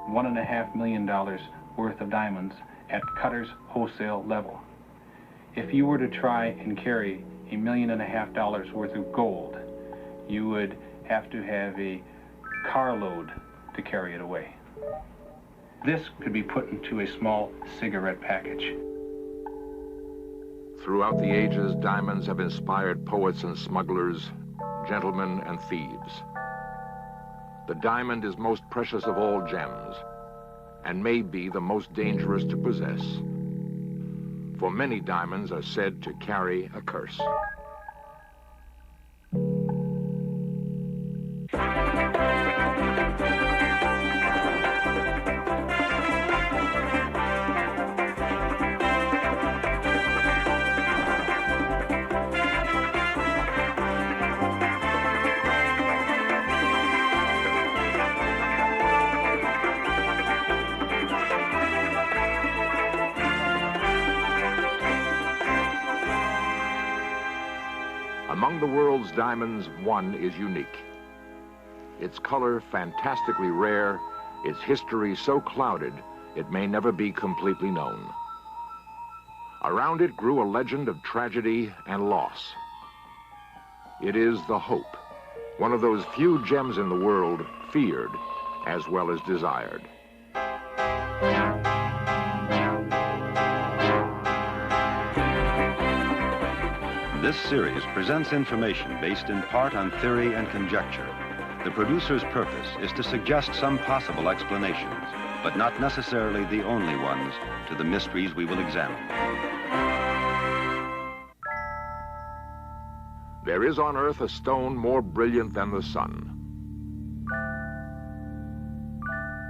$1.5 million worth of diamonds at Cutter's wholesale level. If you were to try and carry $1.5 million worth of gold, you would have to have a carload to carry it away. This could be put into a small cigarette package. Throughout the ages, diamonds have inspired poets and smugglers, gentlemen and thieves. The diamond is most precious of all gems, and may be the most dangerous to possess. For many diamonds are said to carry a curse. Among the world's diamonds, one is unique. Its color fantastically rare, its history so clouded, it may never be completely known. Around it grew a legend of tragedy and loss. It is the Hope, one of those few gems in the world feared as well as desired. This series presents information based in part on theory and conjecture. The producer's purpose is to suggest some possible explanations, but not necessarily the only ones, to the mysteries we will examine. There is on Earth a stone more brilliant than the sun,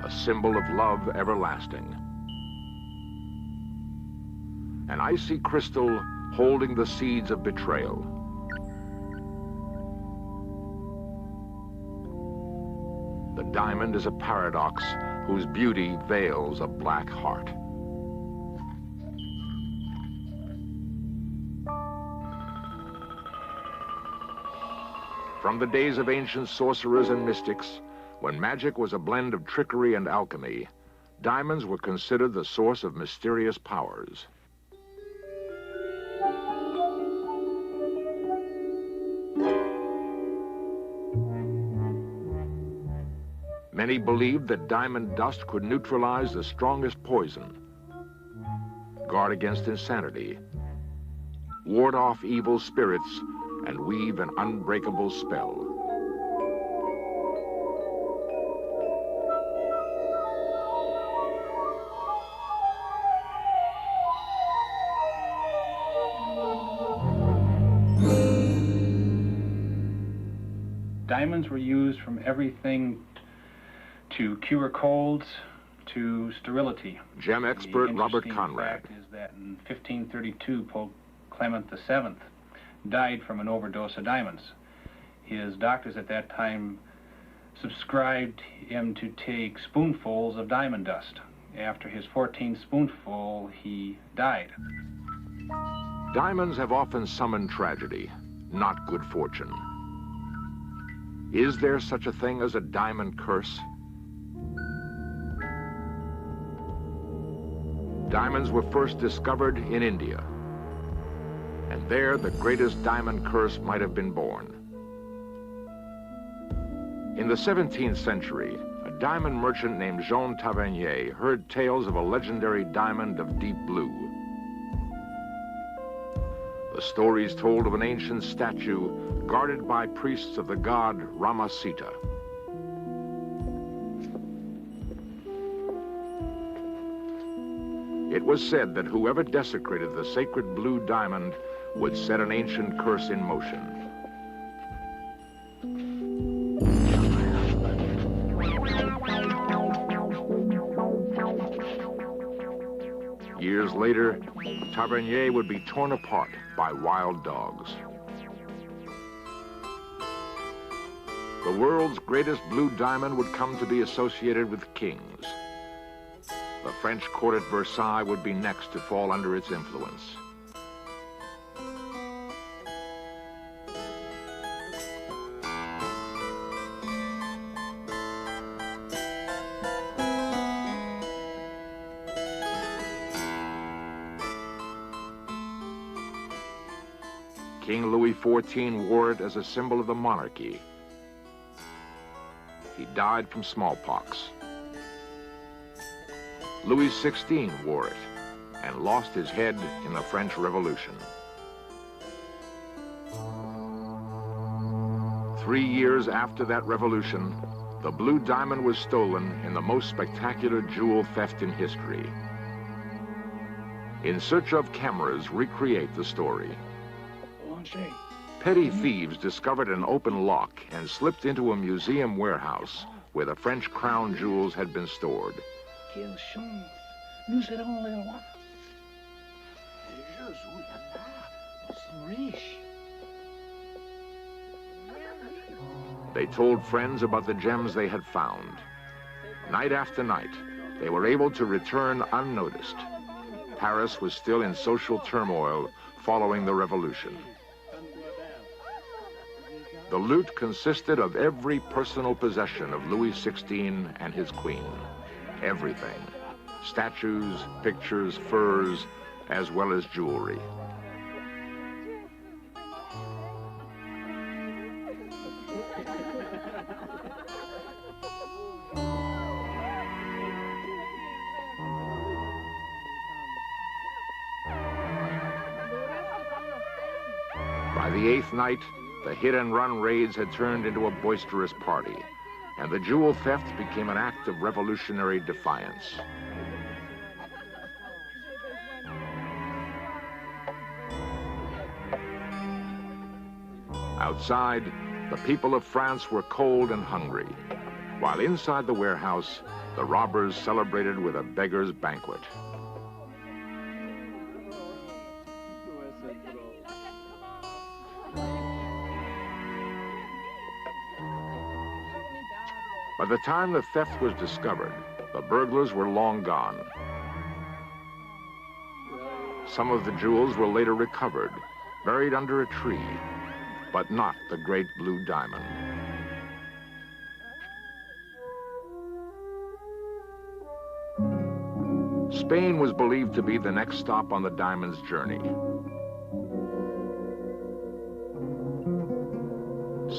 a symbol of love everlasting. An icy crystal holding the seeds of betrayal. The diamond is a paradox whose beauty veils a black heart. From the days of ancient sorcerers and mystics, when magic was a blend of trickery and alchemy, diamonds were considered the source of mysterious powers. Many believed that diamond dust could neutralize the strongest poison, guard against insanity, ward off evil spirits, and weave an unbreakable spell. Diamonds were used from everything to cure colds to sterility. Gem expert Robert Conrad. The interesting fact is that in 1532, Pope Clement VII died from an overdose of diamonds. His doctors at that time subscribed him to take spoonfuls of diamond dust. After his 14th spoonful, he died. Diamonds have often summoned tragedy, not good fortune. Is there such a thing as a diamond curse? Diamonds were first discovered in India, and there the greatest diamond curse might have been born. In the 17th century, a diamond merchant named Jean Tavernier heard tales of a legendary diamond of deep blue. The stories told of an ancient statue guarded by priests of the god Ramasita. It was said that whoever desecrated the sacred blue diamond would set an ancient curse in motion. Years later, Tavernier would be torn apart by wild dogs. The world's greatest blue diamond would come to be associated with kings. The French court at Versailles would be next to fall under its influence. King Louis XIV wore it as a symbol of the monarchy. He died from smallpox. Louis XVI wore it and lost his head in the French Revolution. 3 years after that revolution, the blue diamond was stolen in the most spectacular jewel theft in history. In Search of cameras recreate the story. Petty thieves discovered an open lock and slipped into a museum warehouse where the French crown jewels had been stored. They told friends about the gems they had found. Night after night, they were able to return unnoticed. Paris was still in social turmoil following the revolution. The loot consisted of every personal possession of Louis XVI and his queen. Everything. Statues, pictures, furs, as well as jewelry. By the 8th night, the hit-and-run raids had turned into a boisterous party, and the jewel theft became an act of revolutionary defiance. Outside, the people of France were cold and hungry, while inside the warehouse, the robbers celebrated with a beggar's banquet. By the time the theft was discovered, the burglars were long gone. Some of the jewels were later recovered, buried under a tree, but not the great blue diamond. Spain was believed to be the next stop on the diamond's journey.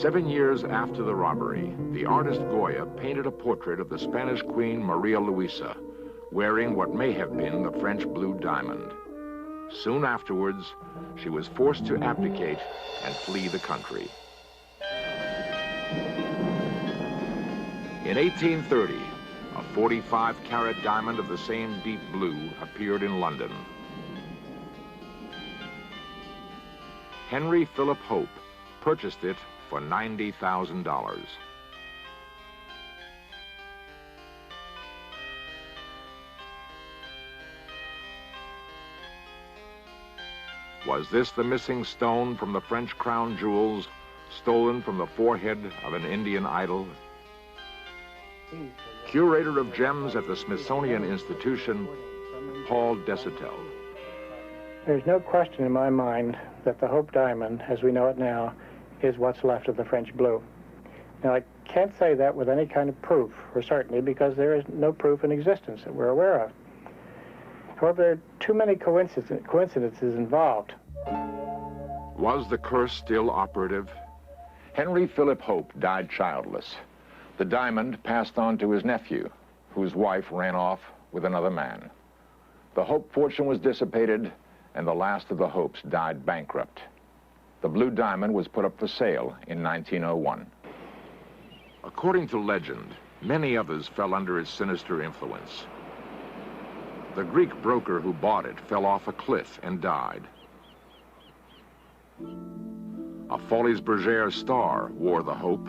7 years after the robbery, the artist Goya painted a portrait of the Spanish Queen Maria Luisa, wearing what may have been the French blue diamond. Soon afterwards, she was forced to abdicate and flee the country. In 1830, a 45-carat diamond of the same deep blue appeared in London. Henry Philip Hope purchased it for $90,000. Was this the missing stone from the French crown jewels stolen from the forehead of an Indian idol? Curator of gems at the Smithsonian Institution, Paul Desautels. There's no question in my mind that the Hope diamond, as we know it now, is what's left of the French blue. Now, I can't say that with any kind of proof or certainty because there is no proof in existence that we're aware of. However, there are too many coincidences involved. Was the curse still operative? Henry Philip Hope died childless. The diamond passed on to his nephew, whose wife ran off with another man. The Hope fortune was dissipated, and the last of the Hopes died bankrupt. The blue diamond was put up for sale in 1901. According to legend, many others fell under its sinister influence. The Greek broker who bought it fell off a cliff and died. A Folies Bergère star wore the Hope.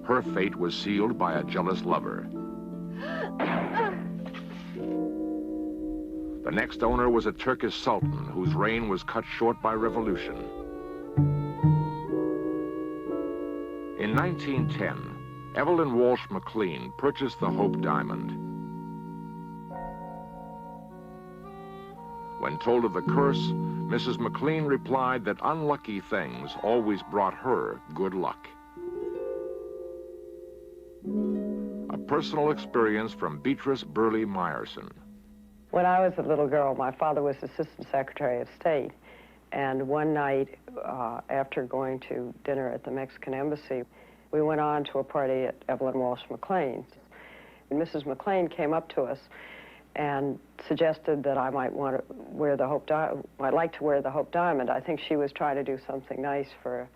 Her fate was sealed by a jealous lover. The next owner was a Turkish sultan whose reign was cut short by revolution. In 1910, Evelyn Walsh McLean purchased the Hope diamond. When told of the curse, Mrs. McLean replied that unlucky things always brought her good luck. A personal experience from Beatrice Burley Myerson. When I was a little girl, my father was Assistant Secretary of State, And one night, after going to dinner at the Mexican Embassy, we went on to a party at Evelyn Walsh McLean. And Mrs. McLean came up to us and suggested that I might want to wear the Hope Diamond. I'd like to wear the Hope Diamond. I think she was trying to do something nice for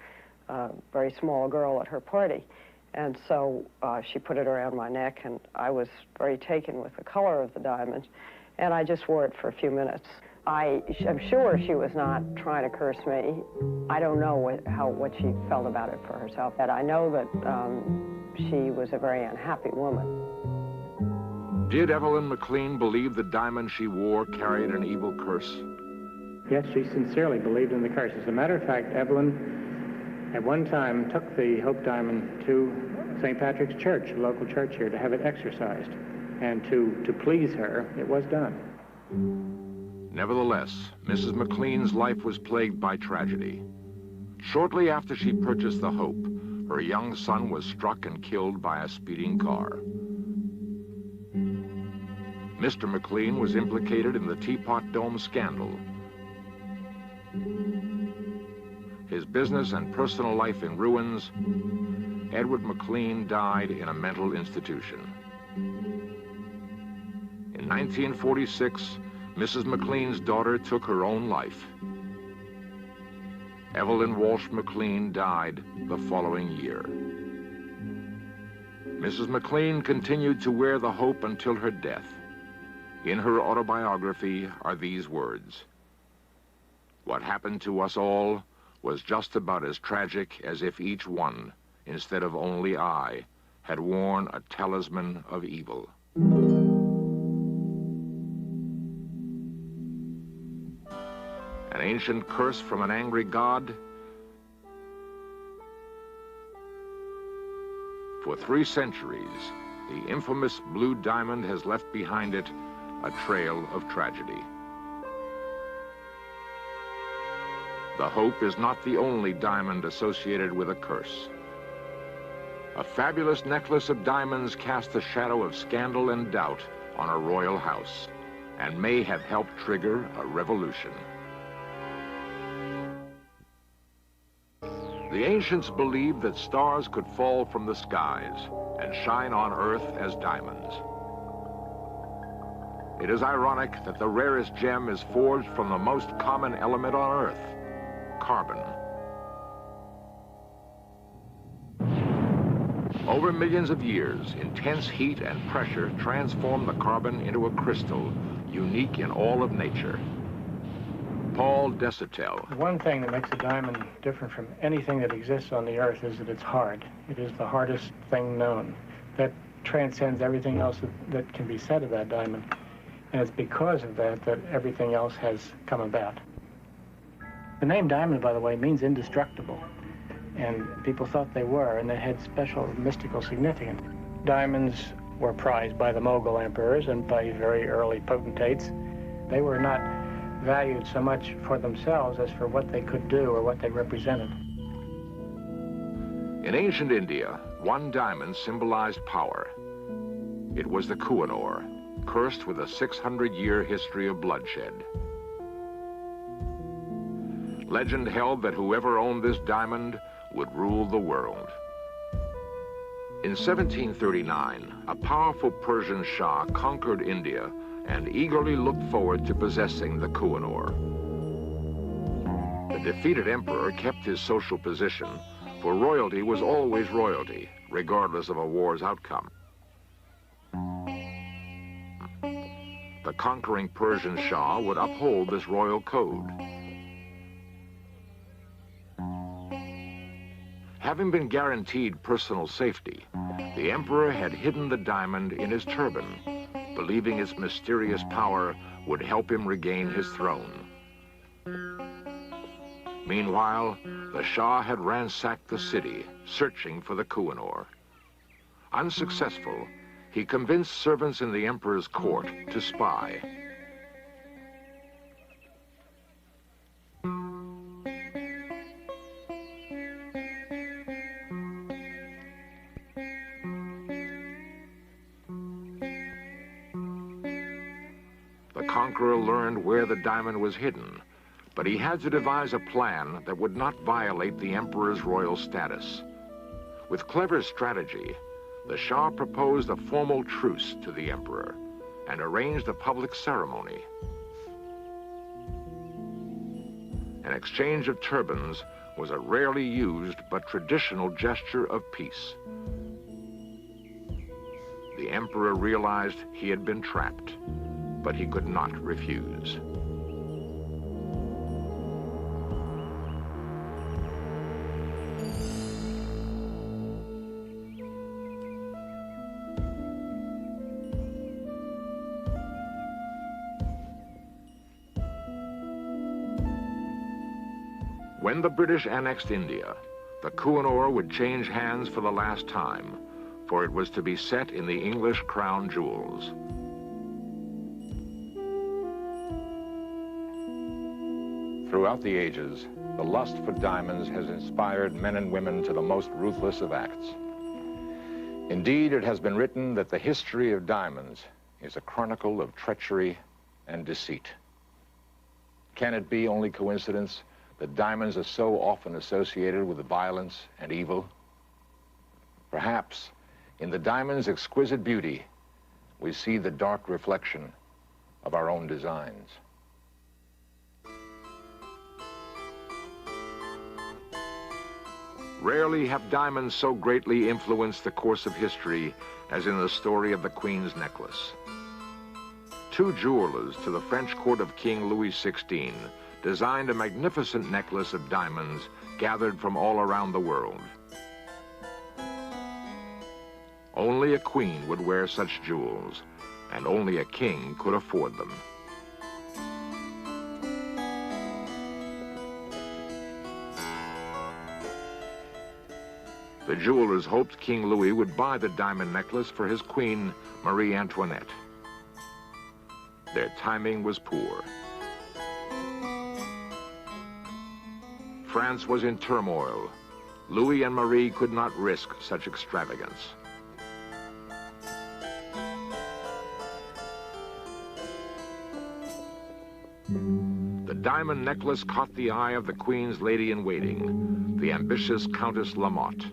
a very small girl at her party. And so she put it around my neck, and I was very taken with the color of the diamond, and I just wore it for a few minutes. I'm sure she was not trying to curse me. I don't know what she felt about it for herself. But I know that she was a very unhappy woman. Did Evelyn McLean believe the diamond she wore carried an evil curse? Yes, she sincerely believed in the curse. As a matter of fact, Evelyn at one time took the Hope Diamond to St. Patrick's Church, a local church here, to have it exercised. And to please her, it was done. Nevertheless, Mrs. McLean's life was plagued by tragedy. Shortly after she purchased the Hope, her young son was struck and killed by a speeding car. Mr. McLean was implicated in the Teapot Dome scandal. His business and personal life in ruins, Edward McLean died in a mental institution. In 1946, Mrs. McLean's daughter took her own life. Evelyn Walsh McLean died the following year. Mrs. McLean continued to wear the Hope until her death. In her autobiography are these words: "What happened to us all was just about as tragic as if each one, instead of only I, had worn a talisman of evil." An ancient curse from an angry god? For 3 centuries, the infamous blue diamond has left behind it a trail of tragedy. The Hope is not the only diamond associated with a curse. A fabulous necklace of diamonds cast a shadow of scandal and doubt on a royal house, and may have helped trigger a revolution. The ancients believed that stars could fall from the skies and shine on Earth as diamonds. It is ironic that the rarest gem is forged from the most common element on Earth, carbon. Over millions of years, intense heat and pressure transform the carbon into a crystal, unique in all of nature. Paul Desautels. One thing that makes a diamond different from anything that exists on the Earth is that it's hard. It is the hardest thing known. That transcends everything else that can be said of that diamond. And it's because of that that everything else has come about. The name diamond, by the way, means indestructible. And people thought they were, and they had special mystical significance. Diamonds were prized by the Mughal emperors and by very early potentates. They were not valued so much for themselves as for what they could do or what they represented. In ancient India, one diamond symbolized power. It was the Kohinoor, cursed with a 600-year history of bloodshed. Legend held that whoever owned this diamond would rule the world. In 1739, a powerful Persian Shah conquered India and eagerly looked forward to possessing the Kohinoor. The defeated emperor kept his social position, for royalty was always royalty, regardless of a war's outcome. The conquering Persian Shah would uphold this royal code. Having been guaranteed personal safety, the emperor had hidden the diamond in his turban, believing its mysterious power would help him regain his throne. Meanwhile, the Shah had ransacked the city, searching for the Kohinoor. Unsuccessful, he convinced servants in the emperor's court to spy. The conqueror learned where the diamond was hidden, But he had to devise a plan that would not violate the emperor's royal status. With clever strategy, the Shah proposed a formal truce to the emperor and arranged a public ceremony. An exchange of turbans was a rarely used but traditional gesture of peace. The emperor realized he had been trapped, but he could not refuse. When the British annexed India, the Kohinoor would change hands for the last time, for it was to be set in the English crown jewels. Throughout the ages, the lust for diamonds has inspired men and women to the most ruthless of acts. Indeed, it has been written that the history of diamonds is a chronicle of treachery and deceit. Can it be only coincidence that diamonds are so often associated with violence and evil? Perhaps, in the diamond's exquisite beauty, we see the dark reflection of our own designs. Rarely have diamonds so greatly influenced the course of history as in the story of the Queen's necklace. Two jewelers to the French court of King Louis XVI designed a magnificent necklace of diamonds gathered from all around the world. Only a queen would wear such jewels, and only a king could afford them. The jewelers hoped King Louis would buy the diamond necklace for his queen, Marie Antoinette. Their timing was poor. France was in turmoil. Louis and Marie could not risk such extravagance. The diamond necklace caught the eye of the Queen's lady-in-waiting, the ambitious Countess Lamotte.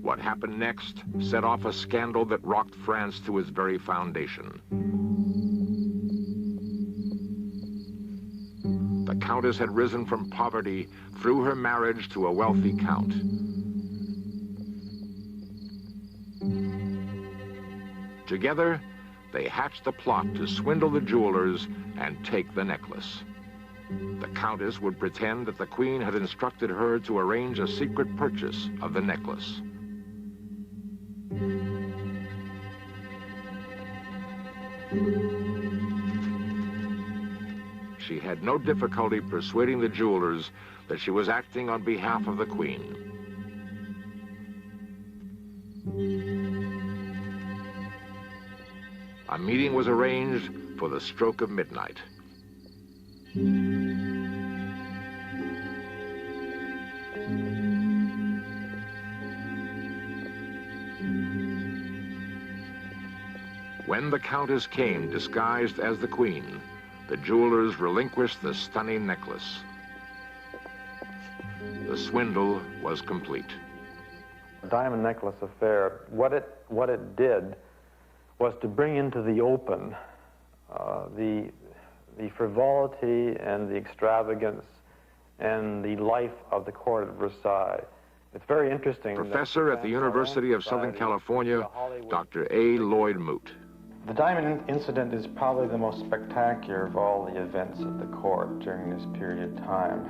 What happened next set off a scandal that rocked France to its very foundation. The Countess had risen from poverty through her marriage to a wealthy count. Together, they hatched a plot to swindle the jewelers and take the necklace. The Countess would pretend that the Queen had instructed her to arrange a secret purchase of the necklace. She had no difficulty persuading the jewelers that she was acting on behalf of the Queen. A meeting was arranged for the stroke of midnight. When the Countess came disguised as the Queen, the jewelers relinquished the stunning necklace. The swindle was complete. The diamond necklace affair, what it did was to bring into the open the frivolity and the extravagance and the life of the court at Versailles. It's very interesting. Professor at the University of Southern California, Dr. A. Lloyd Moot. The diamond incident is probably the most spectacular of all the events at the court during this period of time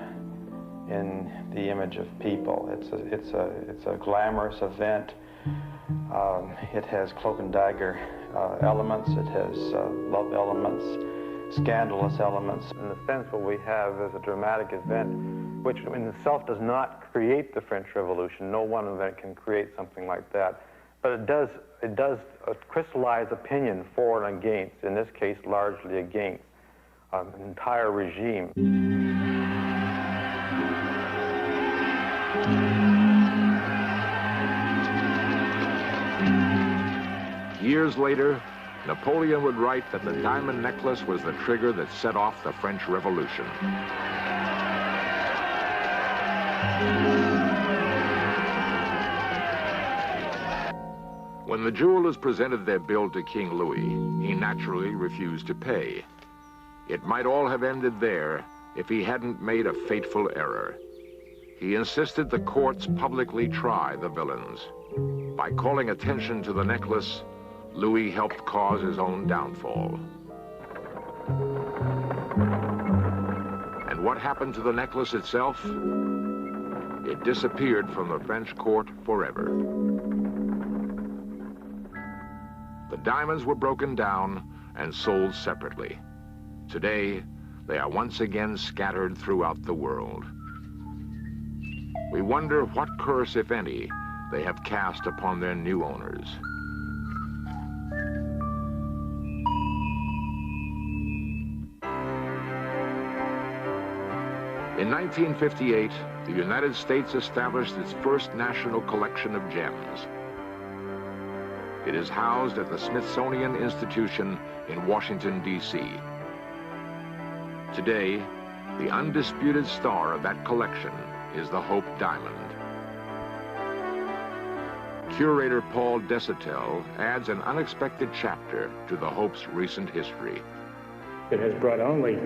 in the image of people. It's a glamorous event. It has cloak and dagger elements. It has love elements, scandalous elements. In a sense, what we have is a dramatic event, which in itself does not create the French Revolution. No one event can create something like that. But it does crystallize opinion for and against, in this case, largely against an entire regime. Years later, Napoleon would write that the diamond necklace was the trigger that set off the French Revolution. When the jewelers presented their bill to King Louis, he naturally refused to pay. It might all have ended there if he hadn't made a fateful error. He insisted the courts publicly try the villains. By calling attention to the necklace, Louis helped cause his own downfall. And what happened to the necklace itself? It disappeared from the French court forever. The diamonds were broken down and sold separately. Today, they are once again scattered throughout the world. We wonder what curse, if any, they have cast upon their new owners. In 1958, the United States established its first national collection of gems. It is housed at the Smithsonian Institution in Washington, D.C. Today, the undisputed star of that collection is the Hope Diamond. Curator Paul Desautels adds an unexpected chapter to the Hope's recent history. It has brought only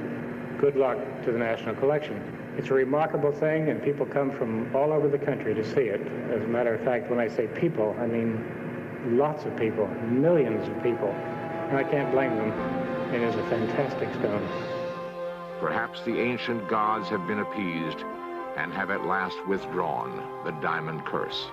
good luck to the National Collection. It's a remarkable thing, and people come from all over the country to see it. As a matter of fact, when I say people, I mean lots of people, millions of people, and I can't blame them. It is a fantastic stone. Perhaps the ancient gods have been appeased and have at last withdrawn the diamond curse.